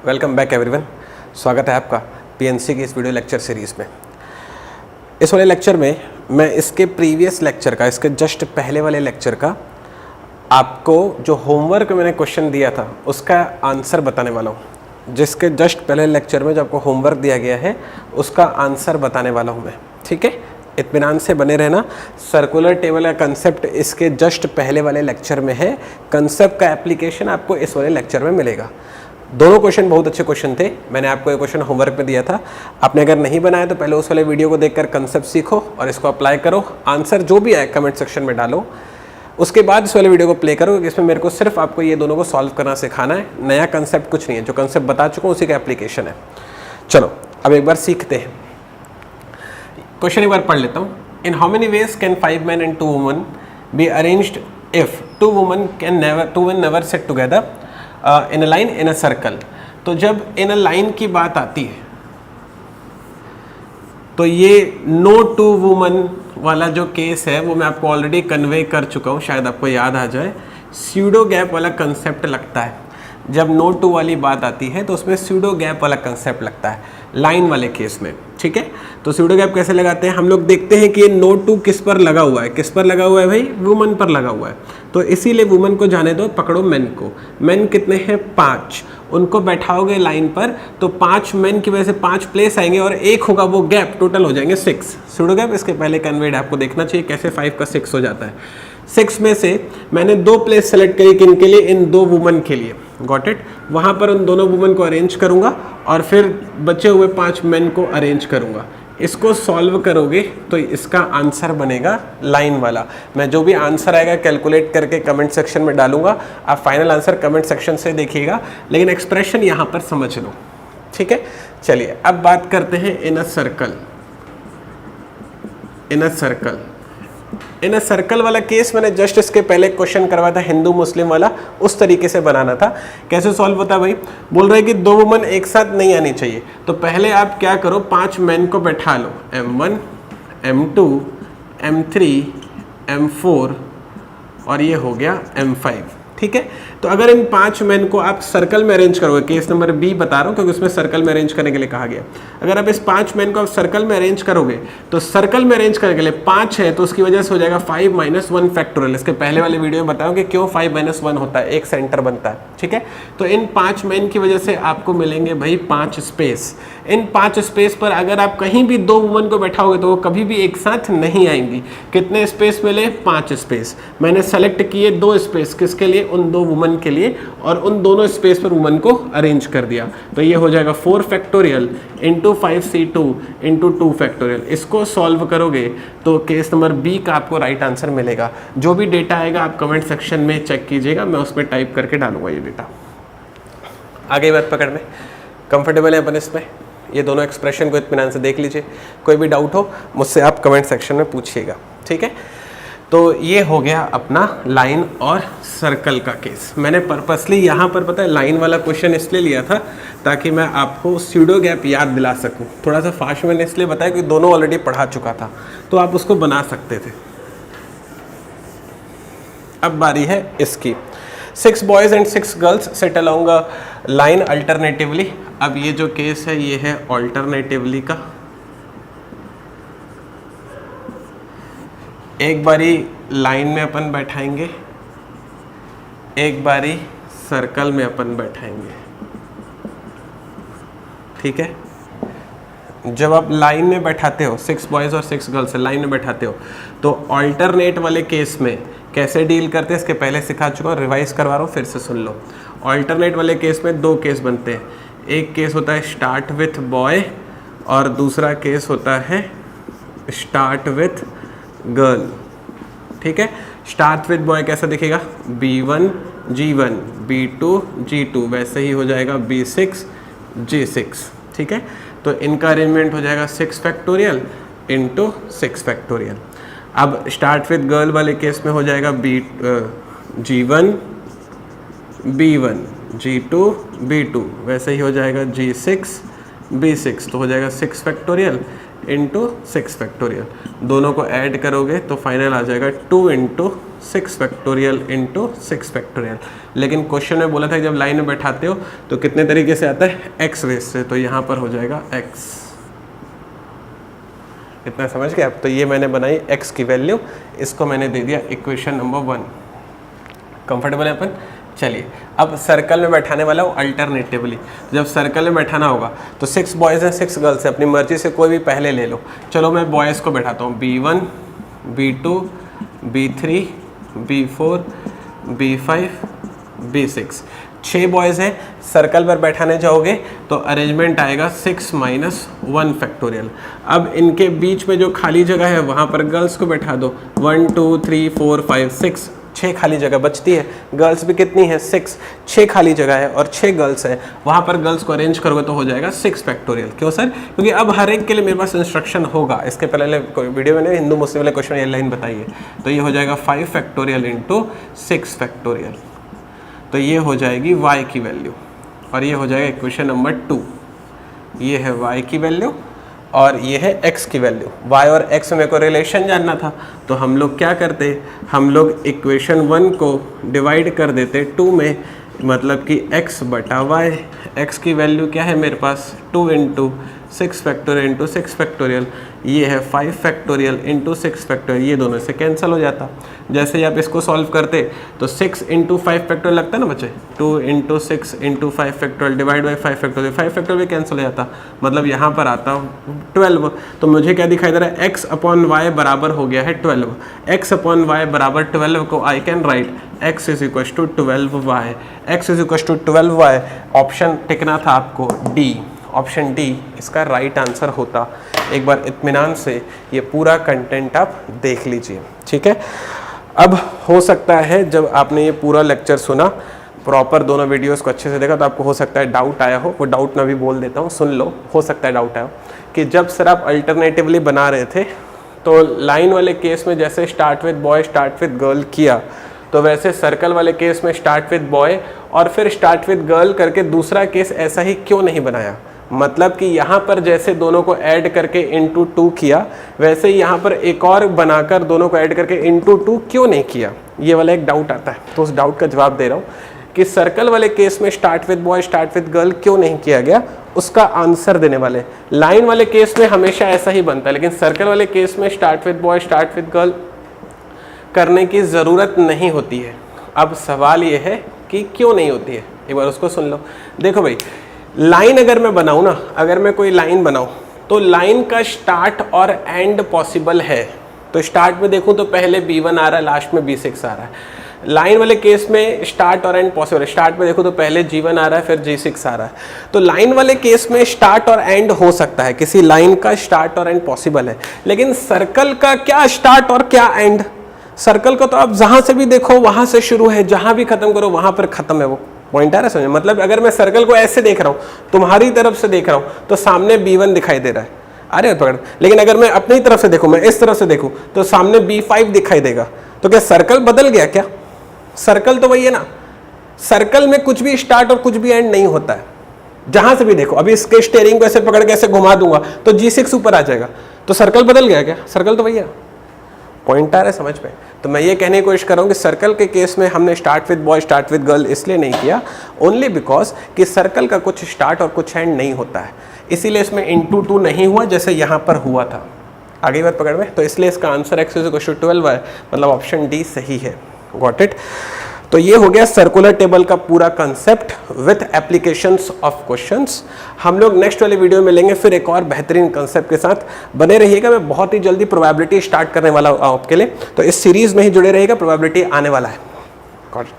Welcome back everyone. स्वागत है आपका पीएनसी की इस वीडियो लेक्चर सीरीज़ में। इस वाले लेक्चर में मैं इसके प्रीवियस लेक्चर का, इसके जस्ट पहले वाले लेक्चर का आपको जो होमवर्क मैंने क्वेश्चन दिया था उसका आंसर बताने वाला हूँ। जिसके जस्ट पहले लेक्चर में जो आपको होमवर्क दिया गया है उसका आंसर बताने वाला हूँ मैं, ठीक है। इत्मीनान से बने रहना। सर्कुलर टेबल का कंसेप्ट इसके जस्ट पहले वाले लेक्चर में है। कंसेप्ट का एप्लीकेशन आपको इस वाले लेक्चर में मिलेगा। दोनों क्वेश्चन बहुत अच्छे क्वेश्चन थे। मैंने आपको ये क्वेश्चन होमवर्क में दिया था। आपने अगर नहीं बनाया तो पहले उस वाले वीडियो को देखकर कंसेप्ट सीखो और इसको अप्लाई करो। आंसर जो भी आए कमेंट सेक्शन में डालो। उसके बाद इस वाले वीडियो को प्ले करो, इसमें मेरे को सिर्फ आपको ये दोनों को सॉल्व करना सिखाना है। नया कंसेप्ट कुछ नहीं है, जो कंसेप्ट बता चुका हूँ उसी का एप्लीकेशन है। चलो अब एक बार सीखते हैं। क्वेश्चन एक बार पढ़ लेता हूँ। In how many ways can 5 men and 2 women be arranged if 2 women never set together in a line in a circle. तो जब इन अ लाइन की बात आती है तो ये नो टू वुमन वाला जो केस है वो मैं आपको ऑलरेडी कन्वे कर चुका हूँ, शायद आपको याद आ जाए। स्यूडो गैप वाला कंसेप्ट लगता है। जब नो टू वाली बात आती है तो उसमें स्यूडो गैप वाला कंसेप्ट लगता है लाइन वाले केस में, ठीक है। तो स्यूडो गैप कैसे लगाते हैं, हम लोग देखते हैं कि ये नो टू किस पर लगा हुआ है। किस पर लगा हुआ है भाई? वुमन पर लगा हुआ है। तो इसीलिए वुमन को जाने दो, पकड़ो मेन को। मेन कितने हैं? 5। उनको बैठाओगे लाइन पर तो 5 मेन की वजह से 5 प्लेस आएंगे और एक होगा वो गैप, टोटल हो जाएंगे 6। स्यूडो गैप इसके पहले कन्वेड आपको देखना चाहिए कैसे 5 का 6 हो जाता है। 6 में से मैंने 2 प्लेस सेलेक्ट करी, किन के लिए? इन 2 वुमन के लिए। Got it. वहाँ पर उन दोनों वुमन को अरेंज करूँगा और फिर बचे हुए 5 मेन को अरेंज करूँगा। इसको सॉल्व करोगे तो इसका आंसर बनेगा लाइन वाला। मैं जो भी आंसर आएगा कैलकुलेट करके कमेंट सेक्शन में डालूंगा। आप फाइनल आंसर कमेंट सेक्शन से देखिएगा, लेकिन एक्सप्रेशन यहाँ पर समझ लो, ठीक है। चलिए अब बात करते हैं in a circle. In a circle, in a circle वाला केस मैंने जस्ट इसके पहले क्वेश्चन करवाया था, हिंदू मुस्लिम वाला। उस तरीके से बनाना था। कैसे सॉल्व होता है भाई? बोल रहे कि 2 वुमन एक साथ नहीं आनी चाहिए। तो पहले आप क्या करो, 5 मेन को बैठा लो, M1 M2 M3 M4 और ये हो गया M5, ठीक है। तो अगर इन 5 मेन को आप सर्कल में अरेंज करोगे, केस नंबर बी बता रहा हूँ क्योंकि उसमें सर्कल में अरेंज करने के लिए कहा गया। अगर आप इस 5 मेन को आप सर्कल में अरेंज करोगे तो सर्कल में अरेंज करने के लिए 5 है तो उसकी वजह से हो जाएगा 5 - 1 फैक्टोरियल। इसके पहले वाले वीडियो में बताऊँ कि क्यों 5 - 1 होता है, एक सेंटर बनता है, ठीक है। तो इन 5 मेन की वजह से आपको मिलेंगे भाई 5 स्पेस। इन 5 स्पेस पर अगर आप कहीं भी 2 वुमन को बैठाओगे तो वो कभी भी एक साथ नहीं आएंगी। कितने स्पेस मिले? 5 स्पेस। मैंने सेलेक्ट किए 2 स्पेस, किसके लिए? उन 2 वुमन के लिए, और उन दोनों स्पेस पर वुमन को अरेंज कर दिया। तो ये हो जाएगा 4 factorial into 5C2 into 2 factorial. इसको सॉल्व करोगे तो केस नंबर बी का आपको राइट आंसर मिलेगा। जो भी डेटा आएगा आप कमेंट सेक्शन में चेक कीजिएगा, मैं उसमें टाइप करके डालूंगा ये डेटा। आगे बात पकड़ में कंफर्टेबल है अपन इसमें। ये दोनों एक्सप्रेशन को इत्मीनान से देख लीजिए। कोई भी डाउट हो मुझसे आप कमेंट सेक्शन में पूछिएगा, ठीक है। तो ये हो गया अपना लाइन और सर्कल का केस। मैंने पर्पसली यहाँ पर पता है लाइन वाला क्वेश्चन इसलिए लिया था ताकि मैं आपको स्यूडो गैप याद दिला सकूँ। थोड़ा सा फास्ट मैंने इसलिए बताया कि दोनों ऑलरेडी पढ़ा चुका था तो आप उसको बना सकते थे। अब बारी है इसकी। 6 boys and 6 girls set along a line alternatively. अब ये जो केस है ये है अल्टरनेटिवली का। एक बारी लाइन में अपन बैठाएंगे, एक बारी सर्कल में अपन बैठाएंगे, ठीक है। जब आप लाइन में बैठाते हो, 6 बॉयज़ और 6 गर्ल्स लाइन में बैठाते हो तो अल्टरनेट वाले केस में कैसे डील करते हैं इसके पहले सिखा चुका हूँ, रिवाइज करवा रहा हूँ, फिर से सुन लो। अल्टरनेट वाले केस में 2 केस बनते हैं। एक केस होता है स्टार्ट विथ बॉय और दूसरा केस होता है स्टार्ट विथ गर्ल, ठीक है। स्टार्ट विथ बॉय कैसा दिखेगा? B1 G1 B2 G2, वैसे ही हो जाएगा B6 G6, ठीक है। तो इनका अरेंजमेंट हो जाएगा 6 फैक्टोरियल इंटू 6 फैक्टोरियल। अब स्टार्ट विथ गर्ल वाले केस में हो जाएगा G1 B1 G2 B2, वैसे ही हो जाएगा G6 B6, तो हो जाएगा 6 फैक्टोरियल इंटू 6 फैक्टोरियल, दोनों को ऐड करोगे तो फाइनल आ जाएगा 2 इंटू 6 फैक्टोरियल इंटू 6 फैक्टोरियल। लेकिन क्वेश्चन में बोला था जब लाइन में बैठाते हो तो कितने तरीके से आता है, एक्स बेस से, तो यहाँ पर हो जाएगा एक्स। इतना समझ गए आप। तो ये मैंने बनाई एक्स की वैल्यू, इसको मैंने दे दिया इक्वेशन नंबर 1। कंफर्टेबल है अपन। चलिए अब सर्कल में बैठाने वाला हो अल्टरनेटिवली। जब सर्कल में बैठाना होगा तो 6 बॉयज़ हैं 6 गर्ल्स हैं, अपनी मर्जी से कोई भी पहले ले लो। चलो मैं बॉयज़ को बैठाता हूँ, B1 B2 B3 B4 B5 B6, 6 boys हैं। सर्कल पर बैठाने जाओगे तो अरेंजमेंट आएगा 6 माइनस 1 फैक्टोरियल। अब इनके बीच में जो खाली जगह है वहाँ पर गर्ल्स को बैठा दो, 1 2 3 4 5 6, 6 खाली जगह बचती है। गर्ल्स भी कितनी है, 6, 6 खाली जगह है और 6 गर्ल्स है, वहाँ पर गर्ल्स को अरेंज करोगे तो हो जाएगा 6 फैक्टोरियल। क्यों सर? क्योंकि अब हर एक के लिए मेरे पास इंस्ट्रक्शन होगा। इसके पहले वीडियो में हिंदू मुस्लिम वाले क्वेश्चन ये लाइन बताइए, तो ये हो जाएगा 5 फैक्टोरियल इंटू 6 फैक्टोरियल, तो ये हो जाएगी y की वैल्यू, और ये हो जाएगा इक्वेशन नंबर 2। ये है y की वैल्यू और ये है x की वैल्यू। y और x में मेरे को रिलेशन जानना था, तो हम लोग क्या करते, हम लोग इक्वेशन 1 को डिवाइड कर देते 2 में, मतलब कि x बटा y। x की वैल्यू क्या है मेरे पास, 2 इंटू 6 फैक्टोरियल इंटू 6 फैक्टोरियल, ये है 5 फैक्टोरियल इंटू 6 फैक्टोरियल, ये दोनों से कैंसिल हो जाता। जैसे ही आप इसको सॉल्व करते तो 6 इंटू 5 फैक्टोरियल लगता है ना बच्चे, 2 into 6 into 5 factorial divide by 5 factorial, 5 factorial भी कैंसिल हो जाता, मतलब यहाँ पर आता 12। तो मुझे क्या दिखाई दे रहा है, x अपॉन वाई बराबर हो गया है 12। x अपॉन वाई बराबर 12 को I can write x is equal to 12y, x is equal to 12y। Option टिकना था आपको डी, ऑप्शन डी इसका राइट आंसर होता। एक बार इत्मीनान से ये पूरा कंटेंट आप देख लीजिए, ठीक है। अब हो सकता है जब आपने ये पूरा लेक्चर सुना, प्रॉपर दोनों वीडियोस को अच्छे से देखा, तो आपको हो सकता है डाउट आया हो। वो डाउट मैं भी बोल देता हूँ, सुन लो, हो सकता है डाउट आया हो कि जब सर आप अल्टरनेटिवली बना रहे थे तो लाइन वाले केस में जैसे start with boy start with girl किया, तो वैसे सर्कल वाले केस में स्टार्ट विद बॉय और फिर स्टार्ट विद गर्ल करके दूसरा केस ऐसा ही क्यों नहीं बनाया। मतलब कि यहाँ पर जैसे दोनों को ऐड करके इंटू 2 किया, वैसे ही यहाँ पर एक और बनाकर दोनों को ऐड करके इंटू 2 क्यों नहीं किया, ये वाला एक डाउट आता है। तो उस डाउट का जवाब दे रहा हूँ कि सर्कल वाले केस में start with boy start with girl क्यों नहीं किया गया, उसका आंसर देने वाले। लाइन वाले केस में हमेशा ऐसा ही बनता है, लेकिन सर्कल वाले केस में start with boy start with girl करने की ज़रूरत नहीं होती है। अब सवाल ये है कि क्यों नहीं होती है, एक बार उसको सुन लो। देखो भाई, लाइन अगर मैं बनाऊँ ना, अगर मैं कोई लाइन बनाऊँ तो लाइन का स्टार्ट और एंड पॉसिबल है। तो स्टार्ट में देखूँ तो पहले B1 आ रहा है, लास्ट में B6 आ रहा है। लाइन वाले केस में स्टार्ट और एंड पॉसिबल है, स्टार्ट में देखो तो पहले G1 आ रहा है फिर G6 आ रहा है। तो लाइन वाले केस में स्टार्ट और एंड हो सकता है, किसी लाइन का स्टार्ट और एंड पॉसिबल है, लेकिन सर्कल का क्या स्टार्ट और क्या एंड। सर्कल का तो आप जहां से भी देखो वहां से शुरू है, जहां भी खत्म करो वहां पर खत्म है। वो पॉइंट आ रहा है समझ? मतलब अगर मैं सर्कल को ऐसे देख रहा हूं, तुम्हारी तरफ से देख रहा हूं, तो सामने B1 दिखाई दे रहा है, अरे पकड़। लेकिन अगर मैं अपनी तरफ से देखूं, मैं इस तरफ से देखूं, तो सामने B5 दिखाई देगा। तो क्या सर्कल बदल गया क्या? सर्कल तो वही है ना। सर्कल में कुछ भी स्टार्ट और कुछ भी एंड नहीं होता है, जहां से भी देखो। अभी इसके स्टीयरिंग को ऐसे पकड़ के ऐसे घुमा दूंगा तो G6 ऊपर आ जाएगा, तो सर्कल बदल गया क्या? सर्कल तो वही है। पॉइंट आ रहा है समझ में? तो मैं ये कहने की कोशिश कर रहा हूँ कि सर्कल के केस में हमने start with boy start with girl इसलिए नहीं किया, ओनली बिकॉज कि सर्कल का कुछ स्टार्ट और कुछ एंड नहीं होता है, इसीलिए इसमें इंटू 2 नहीं हुआ जैसे यहाँ पर हुआ था। आगे बात पकड़ में, तो इसलिए इसका आंसर x = 12 है, मतलब ऑप्शन डी सही है। Got it? तो ये हो गया सर्कुलर टेबल का पूरा concept with applications of questions. हम लोग नेक्स्ट वाले वीडियो में लेंगे फिर एक और बेहतरीन कंसेप्ट के साथ। बने रहिएगा, मैं बहुत ही जल्दी प्रोबेबिलिटी स्टार्ट करने वाला हूँ आपके लिए, तो इस सीरीज में ही जुड़े रहिएगा, प्रोबेबिलिटी आने वाला है। Got it?